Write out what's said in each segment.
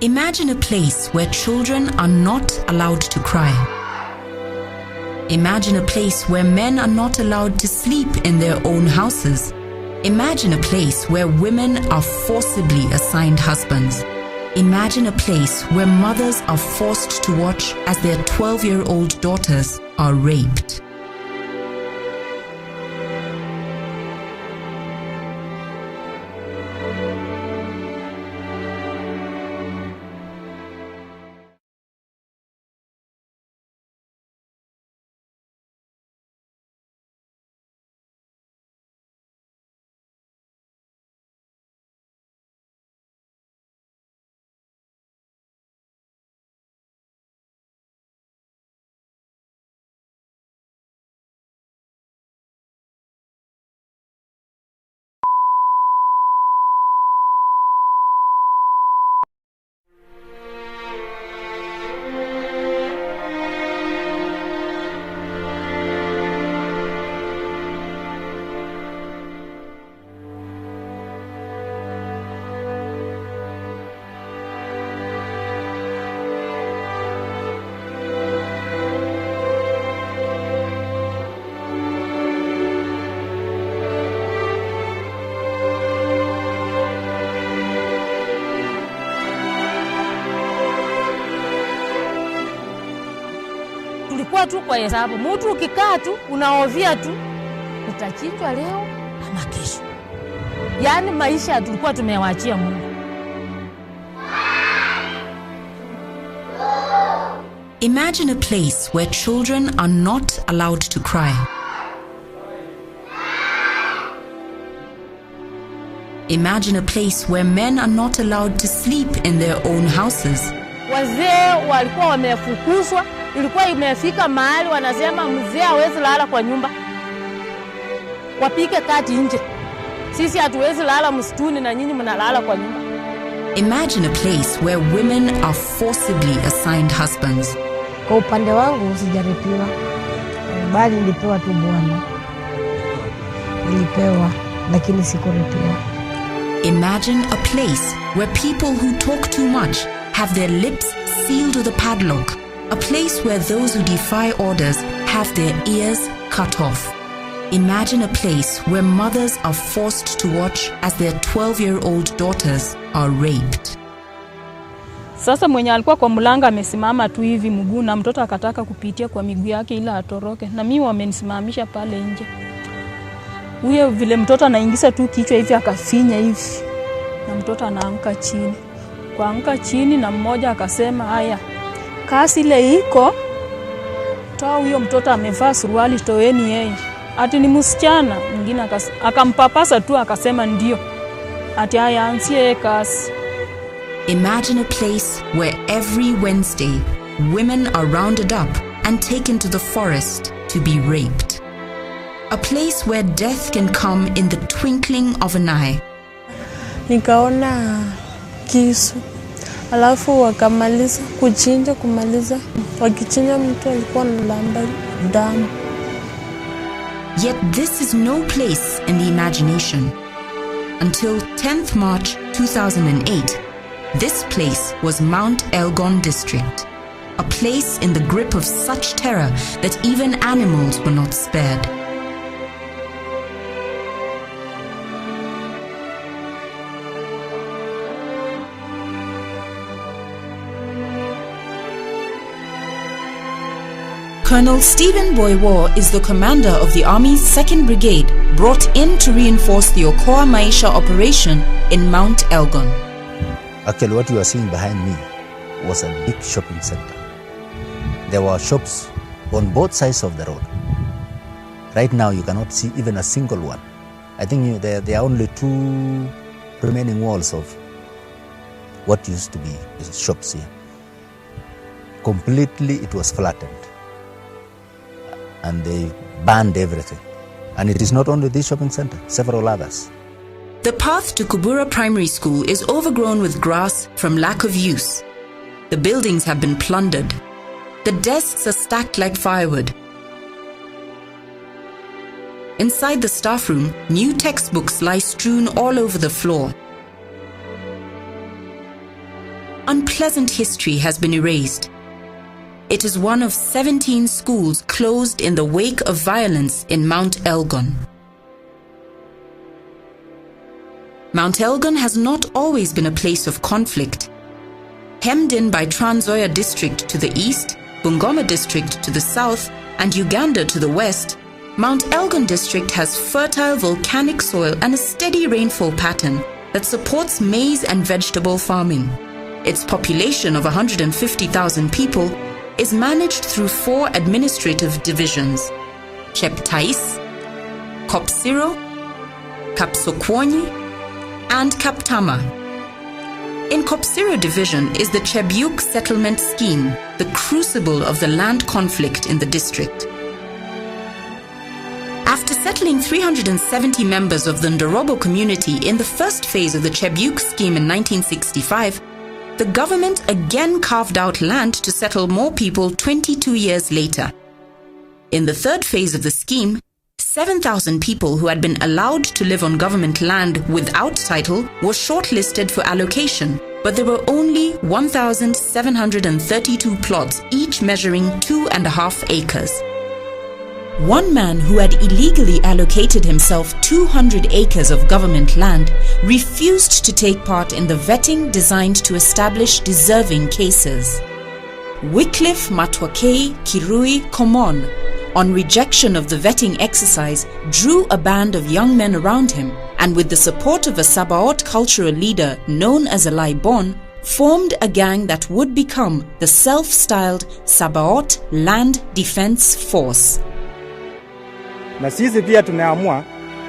Imagine a place where children are not allowed to cry. Imagine a place where men are not allowed to sleep in their own houses. Imagine a place where women are forcibly assigned husbands. Imagine a place where mothers are forced to watch as their 12-year-old daughters are raped. Tulikuwa tu kwa hesabu. Mtu ukikaa tu unaovia tu utachinjwa leo ama kesho. Yaani maisha tulikuwa tumewachia Mungu. Imagine a place where children are not allowed to cry. Imagine a place where men are not allowed to sleep in their own houses. Wazee walikuwa wamefukuzwa, ilikuwa imefika mahali wanasema mzee hawezi lala kwa nyumba. Wapike kati nje. Sisi hatuwezi lala msituni na nyinyi mnalala kwa nyumba. Imagine a place where women are forcibly assigned husbands. Kwa upande wangu sijaripiwa, bali nilipewa tu Bwana. Nilipewa, lakini sikuripiwa. Imagine a place where people who talk too much have their lips sealed with a padlock. A place where those who defy orders have their ears cut off. Imagine a place where mothers are forced to watch as their 12-year-old daughters are raped. Sasa mwenye alikuwa kwa mlanga amesimama tu hivi mguu na mtoto akataka kupitia kwa miguu yake ila atoroke. Na mimi wamenisimamisha pale nje. Huyo vile mtoto anaingiza tu kichwa hivi akafinya hivi. Na mtoto anaanguka chini. Kuanguka chini na mmoja akasema haya. Kasi ile iko. Toa huyo mtoto amevaa suruali toeni yeye. Ati ni msichana. Mwingine akampapasa tu akasema ndio. Ati haya ansie kasi. Imagine a place where every Wednesday women are rounded up and taken to the forest to be raped. A place where death can come in the twinkling of an eye. Nikaona kisu. Alafu wakamaliza kuchinja kumaliza. Wakichinja mtu alikuwa analamba damu. Yet this is no place in the imagination. Until 10th March 2008, this place was Mount Elgon district. A place in the grip of such terror that even animals were not spared. Colonel Stephen Boywa is the commander of the Army's 2nd Brigade, brought in to reinforce the Okoa Maisha operation in Mount Elgon. Actually, what you are seeing behind me was a big shopping center. There were shops on both sides of the road. Right now, you cannot see even a single one. I think there are only 2 remaining walls of what used to be shops here. Completely, it was flattened. And they banned everything. And it is not only this shopping center, several others. The path to Kubura Primary School is overgrown with grass from lack of use. The buildings have been plundered. The desks are stacked like firewood. Inside the staff room, new textbooks lie strewn all over the floor. unpleasant history has been erased. It is one of 17 schools closed in the wake of violence in Mount Elgon. Mount Elgon has not always been a place of conflict. Hemmed in by Trans Nzoia district to the east, Bungoma district to the south, and Uganda to the west, Mount Elgon district has fertile volcanic soil and a steady rainfall pattern that supports maize and vegetable farming. Its population of 150,000 people is managed through 4 administrative divisions: Cheptais, Kopsiro, Kapsokwonyi, and Kaptama. In Kopsiro division is the Chebyuk settlement scheme, the crucible of the land conflict in the district. After settling 370 members of the Ndorobo community in the first phase of the Chebyuk scheme in 1965, the government again carved out land to settle more people 22 years later. In the third phase of the scheme, 7,000 people who had been allowed to live on government land without title were shortlisted for allocation, but there were only 1,732 plots, each measuring 2.5 acres. One man who had illegally allocated himself 200 acres of government land refused to take part in the vetting designed to establish deserving cases. Wycliffe Matwakei Kirui Komon, on rejection of the vetting exercise, drew a band of young men around him and, with the support of a Sabaot cultural leader known as a Laibon, formed a gang that would become the self-styled Sabaot Land Defense Force. Na sisi pia tumeamua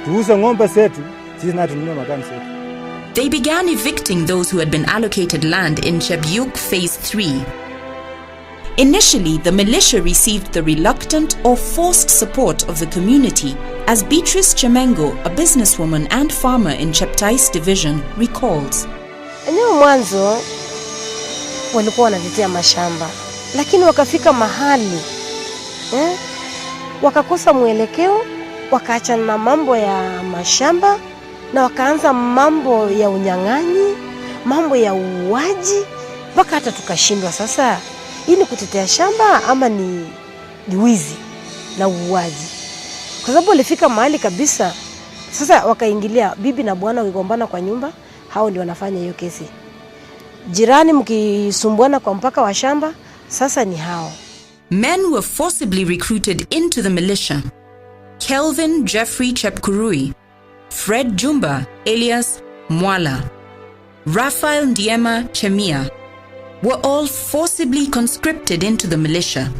tuuze ng'ombe zetu, sisi na tununue magari zetu. They began evicting those who had been allocated land in Chebyuk Phase 3. Initially, the militia received the reluctant or forced support of the community, as Beatrice Chemengo, a businesswoman and farmer in Cheptais division, recalls. Eneo mwanzo walikuwa wanatetea mashamba, lakini wakafika mahali wakakosa mwelekeo, wakaachana na mambo ya mashamba na wakaanza mambo ya unyang'anyi, mambo ya uuaji, mpaka hata tukashindwa sasa hii ni kutetea shamba ama ni wizi na uuaji. Kwa sababu walifika mahali kabisa sasa wakaingilia bibi na bwana wakigombana kwa nyumba, hao ndio wanafanya hiyo kesi. Jirani mkisumbuana kwa mpaka wa shamba, sasa ni hao. Men were forcibly recruited into the militia. Kelvin Jeffrey Chepkurui, Fred Jumba alias Mwala, Raphael Ndiema Chemia were all forcibly conscripted into the militia.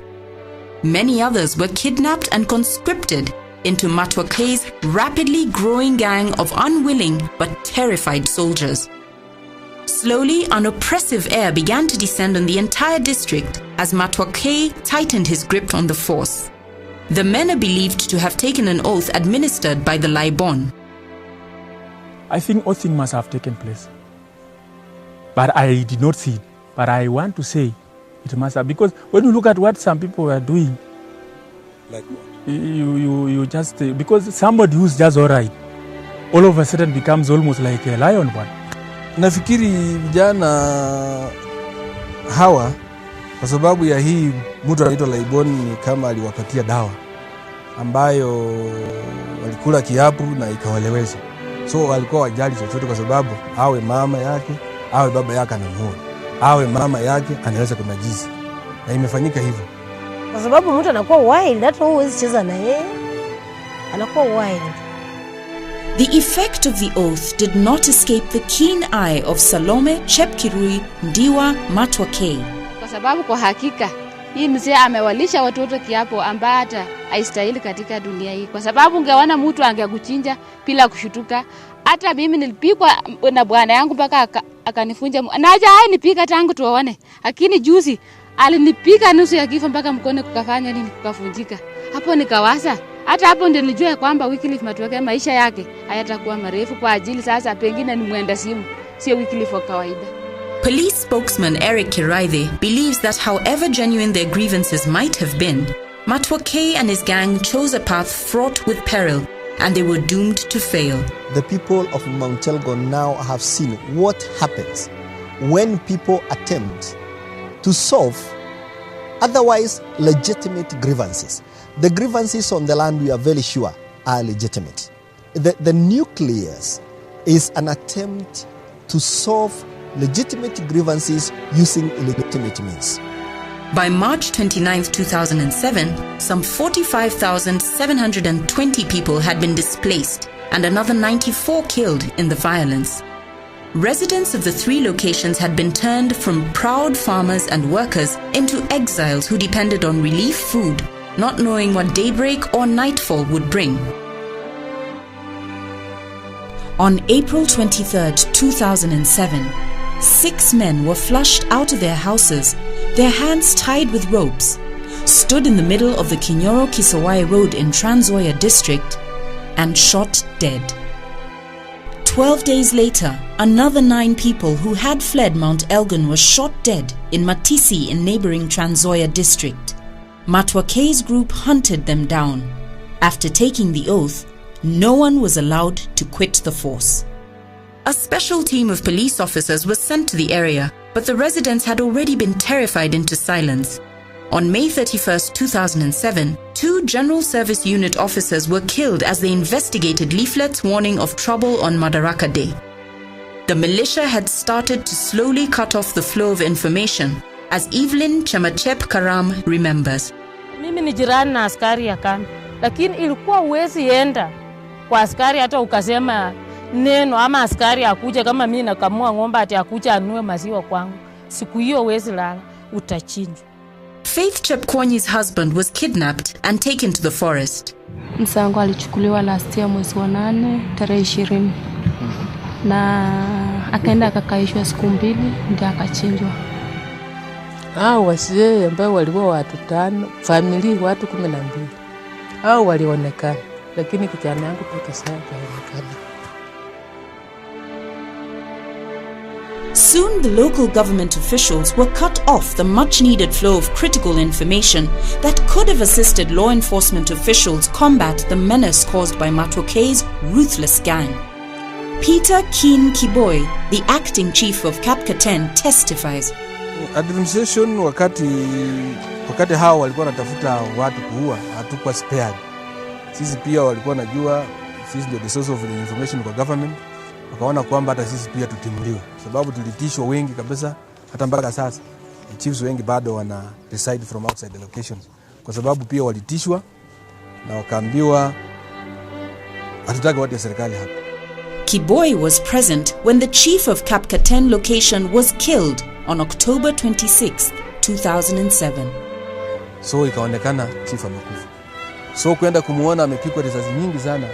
Many others were kidnapped and conscripted into Matwakei's rapidly growing gang of unwilling but terrified soldiers. Slowly, an oppressive air began to descend on the entire district as Matwakei tightened his grip on the force. The men are believed to have taken an oath administered by the Laibon. I think all things must have taken place. But I did not see it. But I want to say it must have, because when you look at what some people were doing, Like what? You just, because somebody who's just all right, all of a sudden becomes almost like a lion one. Nafikiri vijana hawa kwa sababu ya hii mtu anaitwa Laibon ni kama aliwapatia dawa ambayo walikula kiapo na ikawaleweza. So walikuwa wajali chochote kwa sababu awe mama yake, awe baba yake anamuoa, awe mama yake anaweza kunajizi. Na imefanyika hivyo. Kwa sababu mtu anakuwa wild, hata huwezi cheza na yeye. Anakuwa wild. The effect of the oath did not escape the keen eye of Salome Chepkirui Ndiwa Matwakei. Kwa sababu kwa hakika hii mzee amewalisha watoto kiapo ambaye hata haistahili katika dunia hii. Kwa sababu ungeona mtu angekuchinja bila kushutuka. Hata mimi nilipigwa na bwana yangu mpaka akanifunja. Naja nipika tangu tuone. Lakini juzi alinipiga nusu ya kifo mpaka mkono kukafanya nini kukafunjika. Hapo nikawaza, hata hapo ndio nilijua kwamba Wycliffe Matwakei maisha yake hayatakuwa marefu kwa ajili sasa pengine ni mwenda simu, sio Wycliffe wa kawaida. Police spokesman Eric Kiraithe believes that however genuine their grievances might have been, Matwakei and his gang chose a path fraught with peril and they were doomed to fail. The people of Mount Elgon now have seen what happens when people attempt to solve otherwise legitimate grievances. The grievances on the land, we are very sure, are legitimate. The nucleus is an attempt to solve legitimate grievances using illegitimate means. By March 29, 2007, some 45,720 people had been displaced and another 94 killed in the violence. Residents of the 3 locations had been turned from proud farmers and workers into exiles who depended on relief food, not knowing what daybreak or nightfall would bring. On April 23, 2007, 6 men were flushed out of their houses, their hands tied with ropes, stood in the middle of the Kinyoro-Kisawai Road in Trans Nzoia district, and shot dead. 12 days later, another 9 people who had fled Mount Elgon were shot dead in Matisi in neighboring Trans Nzoia district. Matwake's group hunted them down. After taking the oath, no one was allowed to quit the force. A special team of police officers was sent to the area, but the residents had already been terrified into silence. On May 31, 2007, 2 General Service Unit officers were killed as they investigated leaflets warning of trouble on Madaraka Day. The militia had started to slowly cut off the flow of information, as Evelyn Chamachep Karam remembers. Mimi ni jirani na askari ya kambi, lakini ilikuwa uwezi enda kwa askari hata ukasema neno ama askari akuja kama mimi nakamua ng'ombe ati akuja anue maziwa kwangu. Siku hiyo uwezi lala, utachinjwa. Faith Chepkwonyi's husband was kidnapped and taken to the forest. Msango alichukuliwa last year mwezi wa 8 tarehe 20. Na akaenda akakaishwa siku 2 ndio akachinjwa. Wazee ambao walikuwa watu 5, familia watu 12. Walionekana, lakini kijana yangu mpaka sasa hajaonekana. Soon the local government officials were cut off the much-needed flow of critical information that could have assisted law enforcement officials combat the menace caused by Matwake's ruthless gang. Peter Keen Kiboy, the acting chief of Kapkaten, testifies. Administration wakati hao walikuwa wanatafuta watu kuua, hatukuwa spared. Sisi pia walikuwa najua sisi ndio the source of the information kwa government. Wakaona kwamba hata sisi pia tutimuliwe, sababu tulitishwa wengi kabisa. Hata mpaka sasa chiefs wengi bado wana reside from outside the locations, kwa sababu pia walitishwa na wakaambiwa hatutaki watu wa serikali hapa. Kiboy was present when the chief of Kapkaten location was killed on October 26, 2007. So ikaonekana chief amekufa. So kwenda kumuona amepigwa risasi nyingi sana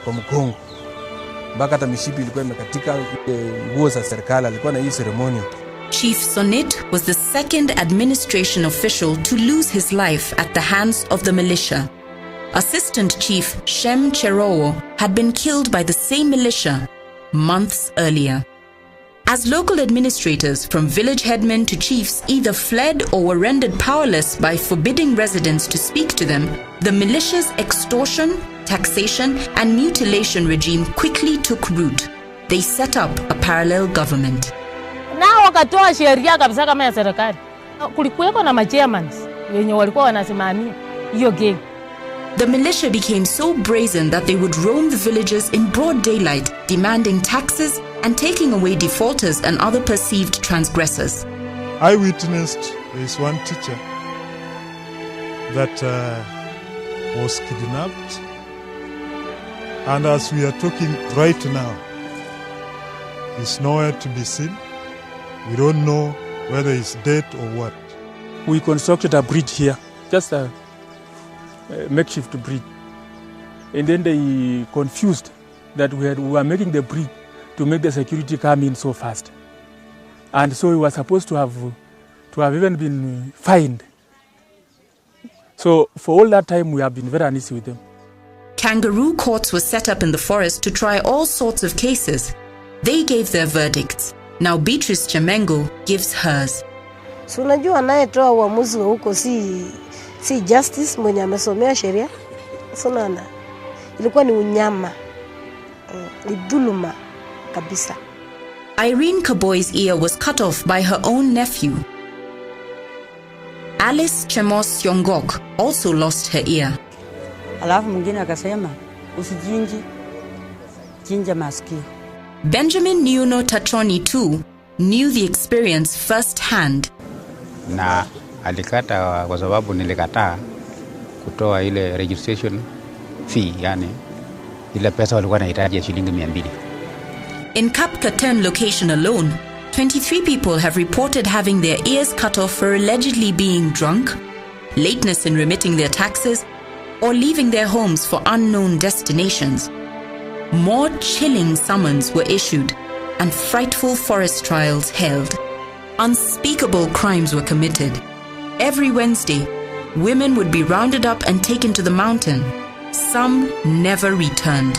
kwa mkongo. Mpaka hata mishipi ilikuwa imekatika, nguo za serikali, alikuwa na hii ceremonial. Chief Sonit was the second administration official to lose his life at the hands of the militia. Assistant Chief Shem Cherowo had been killed by the same militia months earlier. As local administrators, from village headmen to chiefs, either fled or were rendered powerless by forbidding residents to speak to them, the militia's extortion, taxation, and mutilation regime quickly took root. They set up a parallel government. Nao wakatoa sheria kabisa kama ya serikali. Kulikuweko na chairmans wenye walikuwa wanasimamia hiyo gang. The militia became so brazen that they would roam the villages in broad daylight, demanding taxes and taking away defaulters and other perceived transgressors. I witnessed this one teacher that was kidnapped, and as we are talking right now, he's nowhere to be seen. We don't know whether he's dead or what. We constructed a bridge here, just a makeshift bridge. And then they confused that we were making the bridge to make the security come in so fast. And so we were supposed to have even been fined. So for all that time, we have been very uneasy with them. Kangaroo courts were set up in the forest to try all sorts of cases. They gave their verdicts. Now Beatrice Chemengo gives hers. So unajua anayetoa uamuzi wa huko si justice mwenye amesomea sheria. So nana ilikuwa ni unyama. Ni dhuluma kabisa. Irene Kaboy's ear was cut off by her own nephew. Alice Chemos Yongok also lost her ear. Alafu mwingine akasema usijinji chinja masikio. Benjamin Niuno Tachoni too knew the experience firsthand. Na alikata kwa sababu nilikataa kutoa ile registration fee, yani ile pesa walikuwa wanahitaji ya shilingi 200. In Kapkaten location alone, 23 people have reported having their ears cut off for allegedly being drunk, lateness in remitting their taxes, or leaving their homes for unknown destinations. More chilling summons were issued and frightful forest trials held. Unspeakable crimes were committed. Every Wednesday, women would be rounded up and taken to the mountain. Some never returned.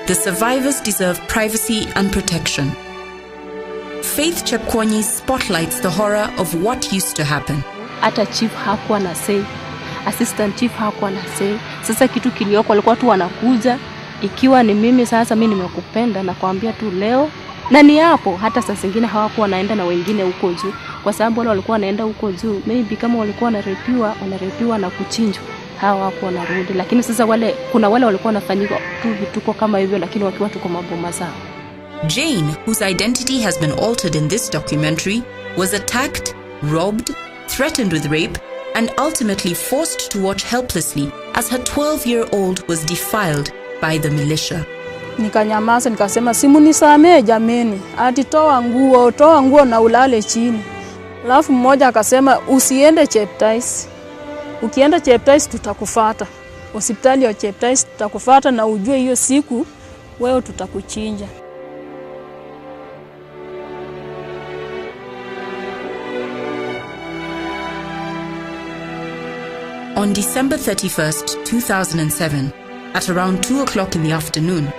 The survivors deserve privacy and protection. Faith Chepkwonyi spotlights the horror of what used to happen. Hata chief hakuwa na say, assistant chief hakuwa na say. Sasa kitu kilioko walikuwa tu wanakuja, ikiwa ni mimi sasa mimi nimekupenda na kuambia tu leo na ni hapo. Hata saa zingine hawakuwa wanaenda na wengine huko juu, kwa sababu wale walikuwa wanaenda huko juu maybe kama walikuwa wanarepiwa na kuchinjwa, hawakuwa wanarudi. Lakini sasa kuna wale walikuwa wanafanyika tu vituko kama hivyo, lakini wakiwa tuko maboma zao. Jane, whose identity has been altered in this documentary, was attacked, robbed, threatened with rape, and ultimately forced to watch helplessly as her 12-year-old was defiled by the militia. Nikanyamaza nikasema simunisamee jameni, ati toa nguo na ulale chini. Alafu mmoja akasema usiende Cheptais. Ukienda Cheptais tutakufuata. Hospitali ya Cheptais tutakufuata na ujue hiyo siku wewe tutakuchinja. On December 31st, 2007, at around 2 o'clock in the afternoon,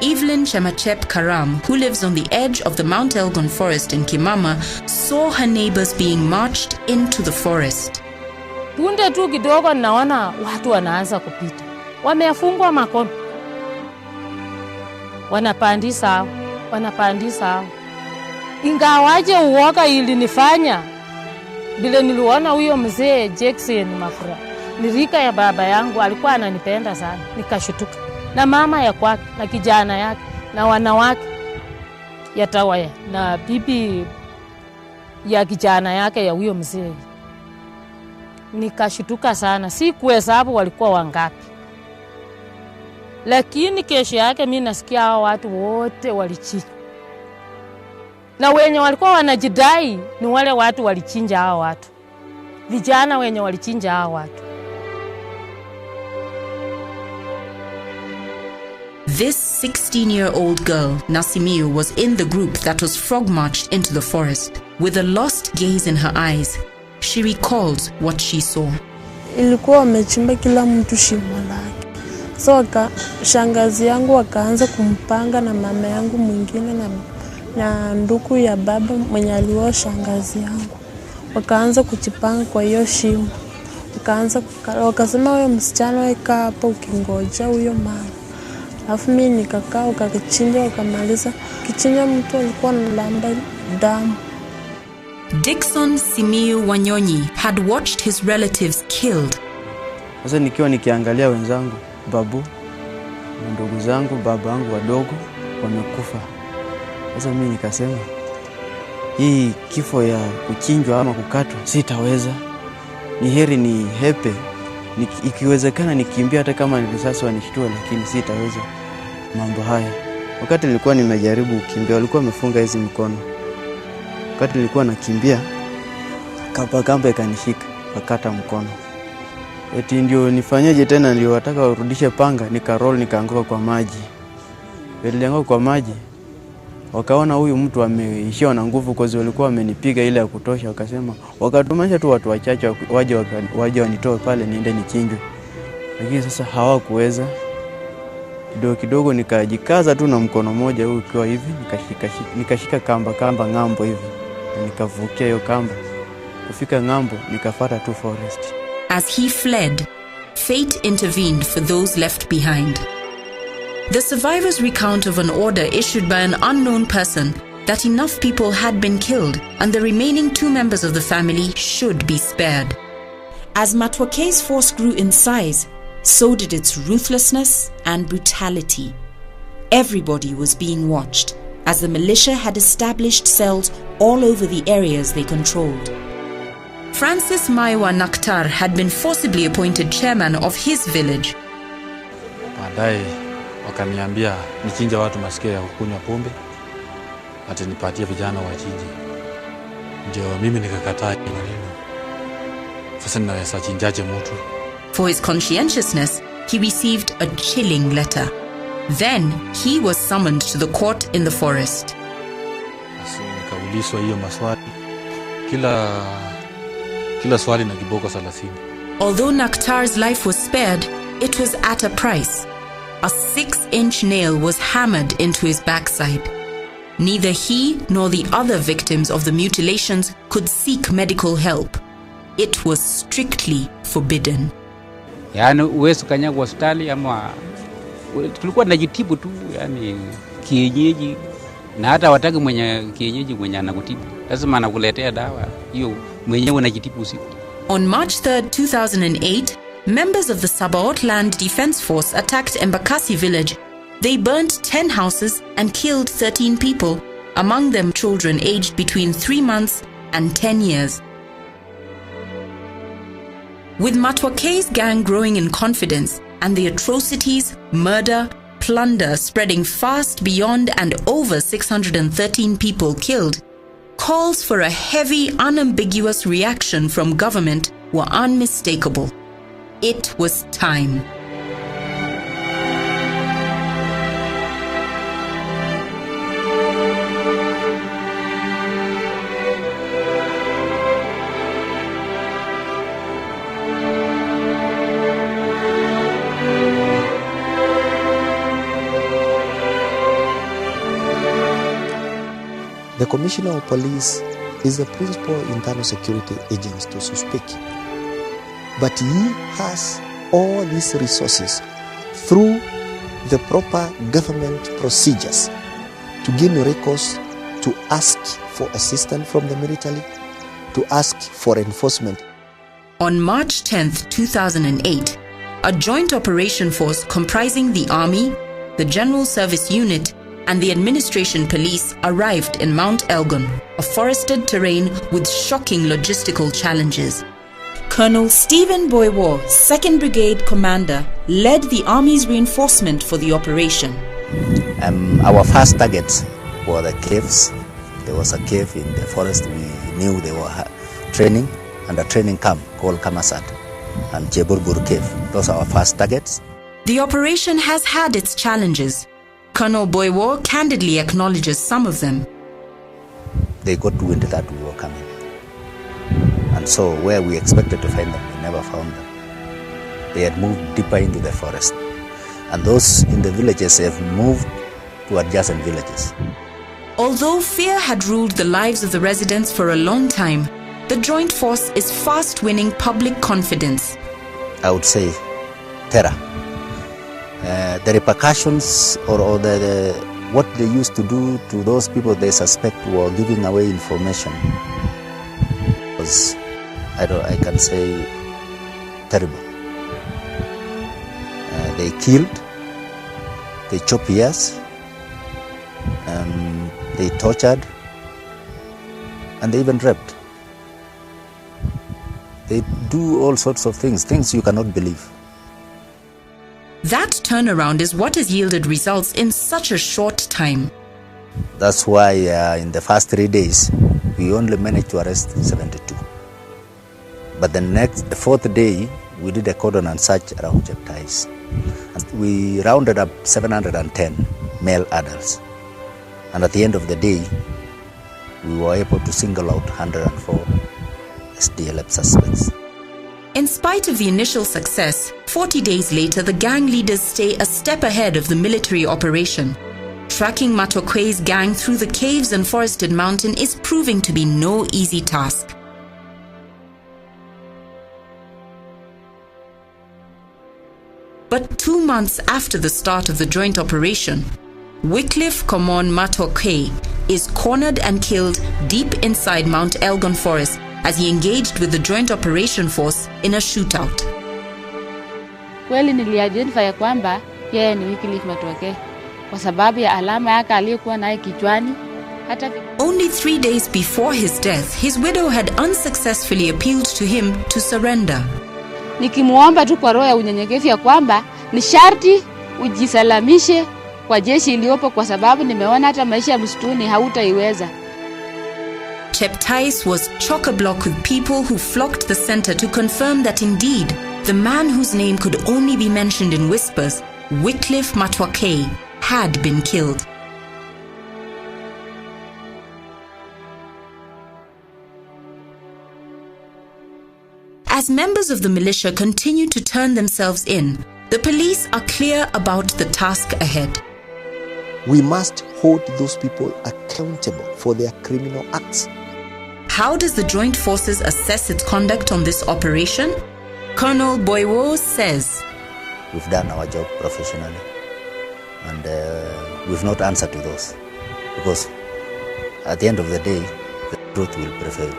Evelyn Chemachep Karam, who lives on the edge of the Mount Elgon forest in Kimama, saw her neighbors being marched into the forest. Punde tu kidogo naona watu wanaanza kupita. Wamefungwa makono. Wanapandisa. Ingawaje uoga ilinifanya. Bila niliona huyo mzee Jackson Mafura. Ni rika ya baba yangu, alikuwa ananipenda sana. Nikashutuka. Na mama ya kwake, na kijana yake, na wanawake ya Tawaya, na bibi ya kijana yake ya huyo mzee. Nikashutuka sana. Si kuhesabu walikuwa wangapi. Lakini kesho yake mimi nasikia hao watu wote walichinja. Na wenye walikuwa wanajidai ni wale watu walichinja hao watu. Vijana wenye walichinja hao watu. This 16-year-old girl, Nasimiu, was in the group that was frog-marched into the forest. With a lost gaze in her eyes, she recalls what she saw. Ilikuwa wamechimba kila mtu shimo lake. So shangazi yangu wakaanza kumpanga na mama yangu mwingine na ndugu ya baba mwenye alioa shangazi yangu. Wakaanza kuchipanga kwa hiyo shimo. Wakasema wewe msichana weka hapa ukingoja huyo mama. Alafu mimi nikakaa wakachinja wakamaliza. Kichinja mtu alikuwa analamba damu. Dickson Simiu Wanyonyi had watched his relatives killed. Sasa nikiwa nikiangalia wenzangu, babu, ndugu zangu, baba yangu wadogo wamekufa. Sasa mimi nikasema hii kifo ya kuchinjwa ama kukatwa sitaweza. Ni heri ni hepe. Ikiwezekana nikimbia hata kama ni risasi wanishtua, lakini sitaweza mambo haya. Wakati nilikuwa nimejaribu kukimbia walikuwa wamefunga hizi mkono. Wakati nilikuwa nakimbia kamba ikanishika wakata mkono. Eti ndio nifanyaje tena, ndio wataka warudishe panga, nikaroll nikaanguka kwa maji. Nilianguka kwa maji. Wakaona huyu mtu ameishiwa na nguvu kwa sababu walikuwa wamenipiga ile ya kutosha, wakasema wakatumanisha tu watu wachache waje wanitoe pale niende nichinjwe. Lakini sasa hawakuweza. Kidogo nikajikaza tu na mkono mmoja huu ukiwa hivi, nikashika kamba ngambo hivi. Nikavukia hiyo kamba. Kufika ngambo nikafuata tu forest. As he fled, fate intervened for those left behind. The survivors recount of an order issued by an unknown person that enough people had been killed and the remaining 2 members of the family should be spared. As Matwake's force grew in size, so did its ruthlessness and brutality. Everybody was being watched, as the militia had established cells all over the areas they controlled. Francis Maiwa Nakhtar had been forcibly appointed chairman of his village. Baadaye wakaniambia nichinje watu masikio ya kukunywa pombe, ati nipatie vijana wachinje. Ndio mimi nikakataa maneno. Sasa ninaweza chinjaje mtu? For his conscientiousness, he received a chilling letter. Then he was summoned to the court in the forest. Basi nikaulizwa hiyo maswali. Kila swali na kiboko 30. Although Nakhtar's life was spared, it was at a price. A 6-inch nail was hammered into his backside. Neither he nor the other victims of the mutilations could seek medical help. It was strictly forbidden. Yaani uwezo kanyaga hospitali ama tulikuwa tunajitibu tu, yani kienyeji, na hata wataki mwenye kienyeji mwenye anakutibu lazima anakuletea dawa hiyo mwenyewe unajitibu usiku. On March 3, 2008, members of the Sabaot Land Defense Force attacked Embakasi village. They burned 10 houses and killed 13 people, among them children aged between 3 months and 10 years. With Matwake's gang growing in confidence and the atrocities, murder, plunder spreading fast beyond and over 613 people killed, calls for a heavy, unambiguous reaction from government were unmistakable. It was time. The Commissioner of Police is the principal internal security agent, to speak. But he has all these resources through the proper government procedures to gain recourse, to ask for assistance from the military, to ask for enforcement. On March 10, 2008, a joint operation force comprising the Army, the General Service Unit, and the Administration Police arrived in Mount Elgon, a forested terrain with shocking logistical challenges. Colonel Stephen Boywa, 2nd Brigade Commander, led the Army's reinforcement for the operation. Our first targets were the caves. There was a cave in the forest. We knew they were training, and a training camp called Kamasat and Cheburbur Cave. Those are our first targets. The operation has had its challenges. Colonel Boywa candidly acknowledges some of them. They got wind that we were coming. And so where we expected to find them, we never found them. They had moved deeper into the forest. And those in the villages have moved to adjacent villages. Although fear had ruled the lives of the residents for a long time, the joint force is fast winning public confidence. I would say terror. The repercussions or what they used to do to those people they suspect were giving away information was, I can say, terrible. They killed, they chopped ears, they tortured, and they even raped. They do all sorts of things you cannot believe. That turnaround is what has yielded results in such a short time. That's why in the first 3 days, we only managed to arrest 72. But the 4th day, we did a cordon and search around Cheptais. And we rounded up 710 male adults. And at the end of the day, we were able to single out 104 S.D.F suspects. In spite of the initial success, 40 days later, the gang leaders stay a step ahead of the military operation. Tracking Matwake's gang through the caves and forested mountain is proving to be no easy task. But 2 months after the start of the joint operation, Wycliffe Common Matoke is cornered and killed deep inside Mount Elgon Forest as he engaged with the joint operation force in a shootout. Kweli niliidentify kwamba yeye ni Wycliffe Matoke kwa sababu ya alama yake aliyokuwa nayo kichwani. Only 3 days before his death, his widow had unsuccessfully appealed to him to surrender. Nikimuomba tu kwa roho ya unyenyekevu ya kwamba ni sharti ujisalamishe kwa jeshi iliyopo kwa sababu nimeona hata maisha ya msituni hautaiweza. Cheptais was chock-a-block with people who flocked the center to confirm that indeed, the man whose name could only be mentioned in whispers, Wycliffe Matoke, had been killed. As members of the militia continue to turn themselves in, the police are clear about the task ahead. We must hold those people accountable for their criminal acts. How does the Joint Forces assess its conduct on this operation? Colonel Boywo says, We've done our job professionally, and we've not answered to those, because at the end of the day, the truth will prevail.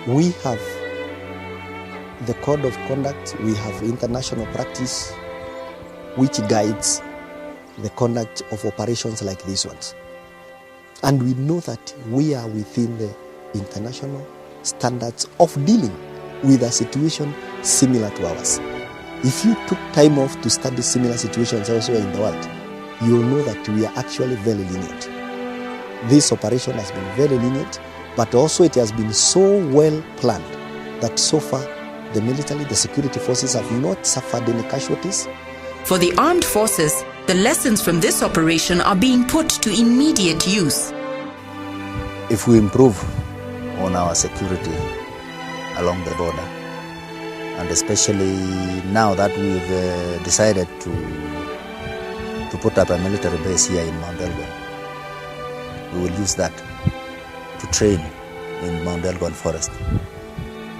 We have the code of conduct, we have international practice which guides the conduct of operations like these ones. And we know that we are within the international standards of dealing with a situation similar to ours. If you took time off to study similar situations elsewhere in the world, you will know that we are actually very lenient. This operation has been very lenient, but also it has been so well planned that so far the military, the security forces have not suffered any casualties. For the armed forces, the lessons from this operation are being put to immediate use. If we improve on our security along the border, and especially now that we've decided to put up a military base here in Mount Elgon, we will use that to train in Mount Elgon Forest.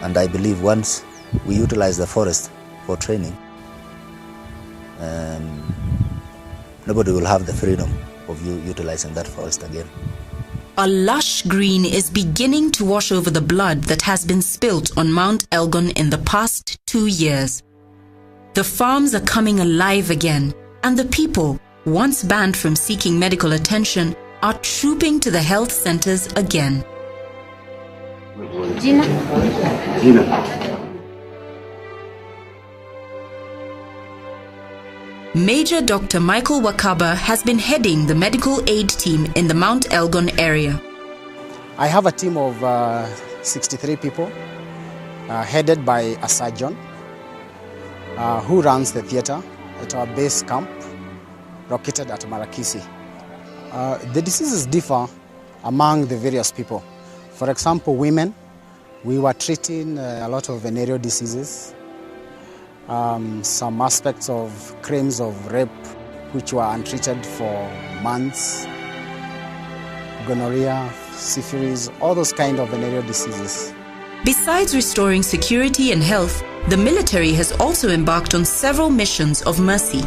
And I believe once we utilize the forest for training, nobody will have the freedom of utilizing that forest again. A lush green is beginning to wash over the blood that has been spilt on Mount Elgon in the past 2 years. The farms are coming alive again, and the people, once banned from seeking medical attention, are trooping to the health centers again. Gina. Major Dr. Michael Wakaba has been heading the medical aid team in the Mount Elgon area. I have a team of 63 people headed by a surgeon who runs the theater at our base camp located at Marakisi. The diseases differ among the various people. For example, women, we were treating a lot of venereal diseases, some aspects of crimes of rape which were untreated for months, gonorrhea, syphilis, all those kind of venereal diseases. Besides restoring security and health, the military has also embarked on several missions of mercy.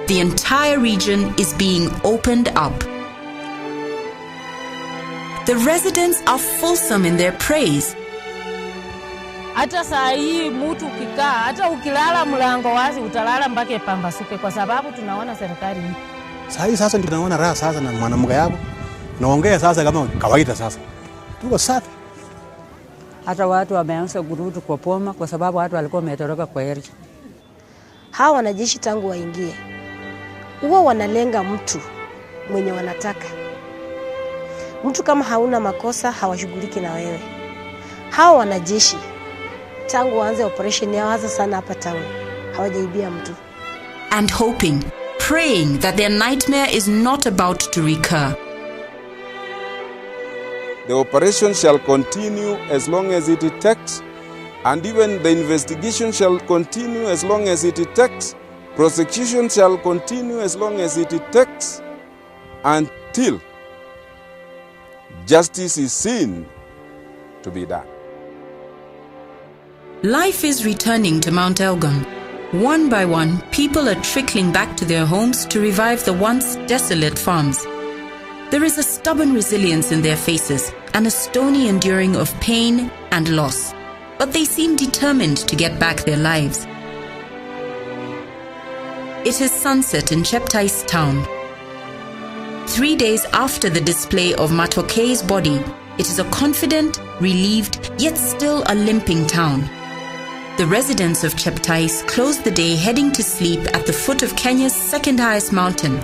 The entire region is being opened up. The residents are fulsome in their praise. Hata saa hii mtu ukikaa, hata ukilala mlango wazi utalala mpaka ipambasuke kwa sababu tunaona serikali hii. Saa hii sasa ndio tunaona raha sasa na mwanamke yako. Naongea sasa kama kawaida sasa. Tuko safi. Hata watu wameanza kurudi kwa poma kwa sababu watu walikuwa wametoroka kwa eri. Hawa wanajeshi tangu waingie, huwa wanalenga mtu mwenye wanataka. Mtu kama hauna makosa hawashughuliki na wewe. Hawa wanajeshi tangu waanze operation yao hasa sana hapa town, hawajaibia mtu. And hoping, praying that their nightmare is not about to recur. The operation shall continue as long as it takes, and even the investigation shall continue as long as it takes. Prosecution shall continue as long as it takes, until justice is seen to be done. Life is returning to Mount Elgon. One by one, people are trickling back to their homes to revive the once desolate farms. There is a stubborn resilience in their faces and a stony enduring of pain and loss, but they seem determined to get back their lives. It is sunset in Cheptais town. 3 days after the display of Matokei's body, it is a confident, relieved, yet still a limping town. The residents of Cheptais closed the day heading to sleep at the foot of Kenya's second highest mountain,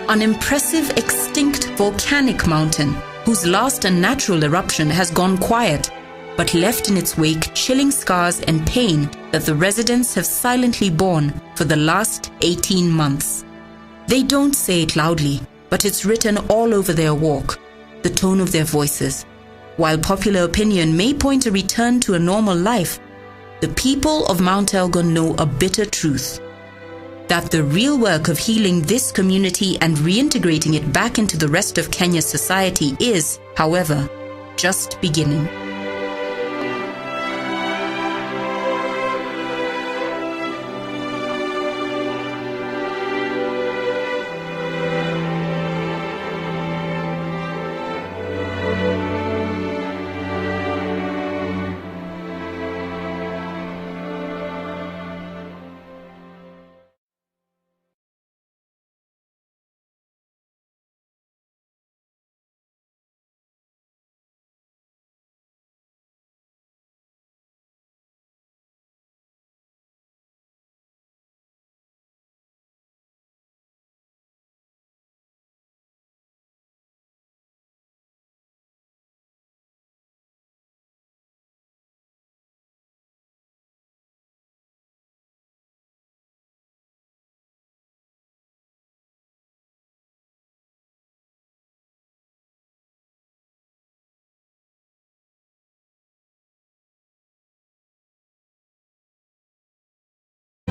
an impressive extinct volcanic mountain whose last unnatural eruption has gone quiet, but left in its wake chilling scars and pain that the residents have silently borne for the last 18 months. They don't say it loudly, but it's written all over their walk, the tone of their voices. While popular opinion may point a return to a normal life, the people of Mount Elgon know a bitter truth: that the real work of healing this community and reintegrating it back into the rest of Kenya's society is, however, just beginning.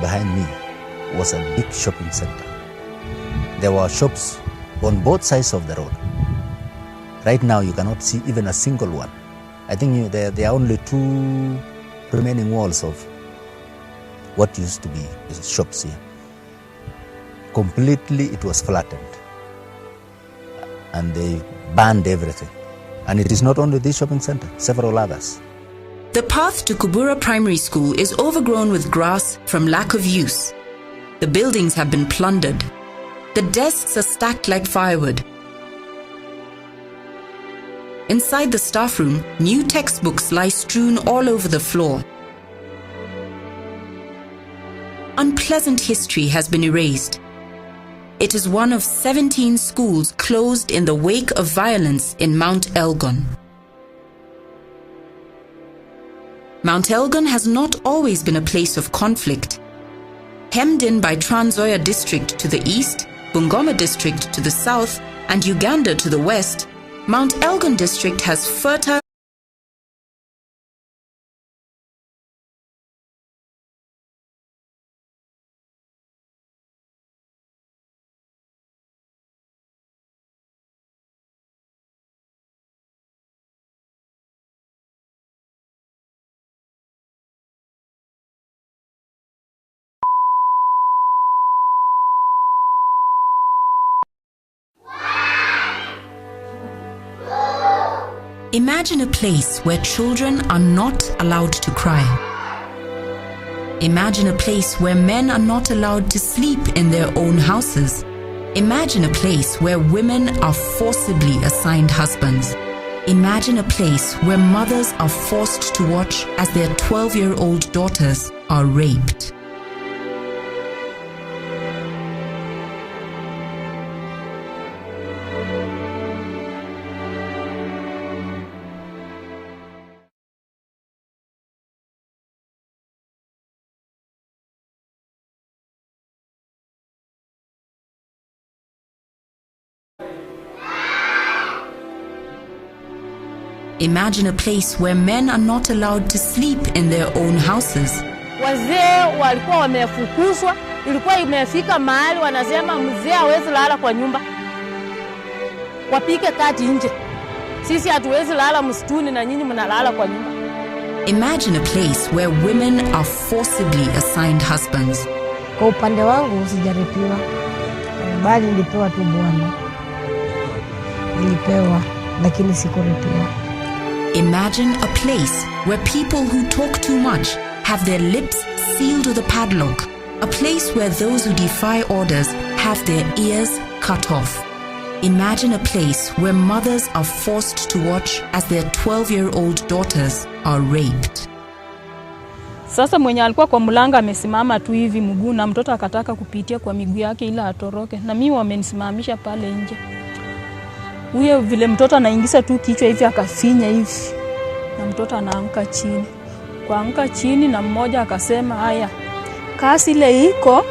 Behind me was a big shopping center. There were shops on both sides of the road. Right now you cannot see even a single one. I think there are only 2 remaining walls of what used to be shops here. Completely it was flattened and they banned everything. And it is not only this shopping center, several others. The path to Kubura Primary School is overgrown with grass from lack of use. The buildings have been plundered. The desks are stacked like firewood. Inside the staff room, new textbooks lie strewn all over the floor. Unpleasant history has been erased. It is one of 17 schools closed in the wake of violence in Mount Elgon. Mount Elgon has not always been a place of conflict. Hemmed in by Trans Nzoia district to the east, Bungoma district to the south, and Uganda to the west, Mount Elgon district has fertile Imagine a place where children are not allowed to cry. Imagine a place where men are not allowed to sleep in their own houses. Imagine a place where women are forcibly assigned husbands. Imagine a place where mothers are forced to watch as their 12-year-old daughters are raped. Imagine a place where men are not allowed to sleep in their own houses. Wazee walikuwa wamefukuzwa, ilikuwa imefika mahali wanasema mzee hawezi lala kwa nyumba, wapike kati nje. Sisi hatuwezi lala msituni na nyinyi mnalala kwa nyumba. Imagine a place where women are forcibly assigned husbands. Kwa upande wangu sijaripiwa, bali nilipewa tu bwana. Nilipewa, lakini sikuripiwa. Imagine a place where people who talk too much have their lips sealed with a padlock. A place where those who defy orders have their ears cut off. Imagine a place where mothers are forced to watch as their 12-year-old daughters are raped. Sasa mwenye alikuwa kwa mlanga amesimama tu hivi mguu na mtoto akataka kupitia kwa miguu yake ila atoroke. Na mimi wamenisimamisha pale nje. Huyo vile mtoto anaingiza tu kichwa hivi akafinya hivi. Na mtoto anaanguka chini. Kuanguka chini na mmoja akasema haya. Kasi ile iko.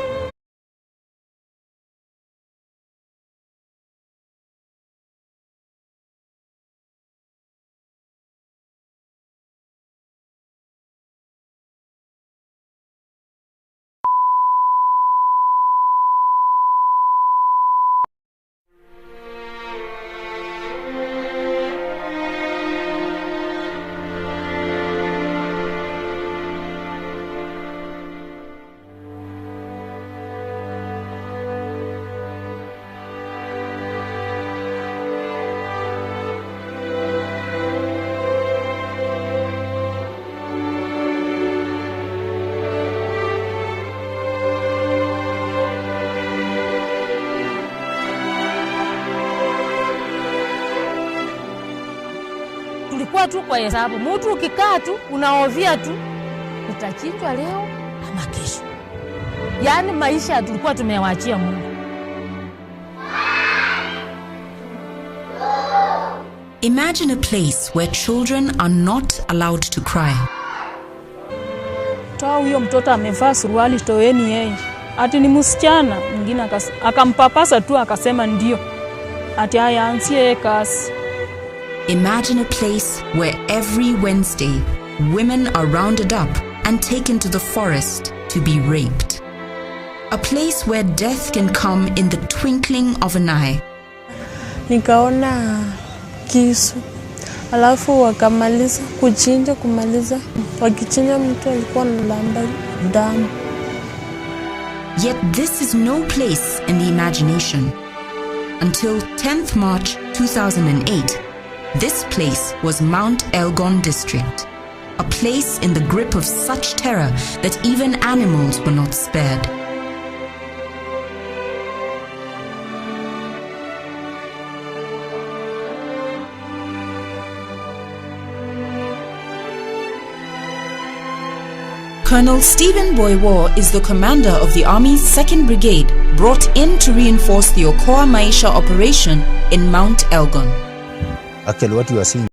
Tulikuwa tu kwa hesabu. Mtu ukikaa tu unaovia tu utachinjwa leo ama kesho. Yaani maisha tulikuwa tumewaachia Mungu. Imagine a place where children are not allowed to cry. Toa huyo mtoto amevaa suruali, toeni yeye. Ati ni msichana, mwingine akampapasa tu akasema ndio. Ati haya ansie kasi. Imagine a place where every Wednesday, women are rounded up and taken to the forest to be raped. A place where death can come in the twinkling of an eye. Nikaona kisu. Alafu wakamaliza kuchinja, kumaliza. Wakichinja mtu alikuwa analamba damu. Yet this is no place in the imagination. Until 10th March 2008, this place was Mount Elgon district, a place in the grip of such terror that even animals were not spared. Colonel Stephen Boywa is the commander of the Army's 2nd Brigade, brought in to reinforce the Okoa Maisha operation in Mount Elgon. Actually, what you are seeing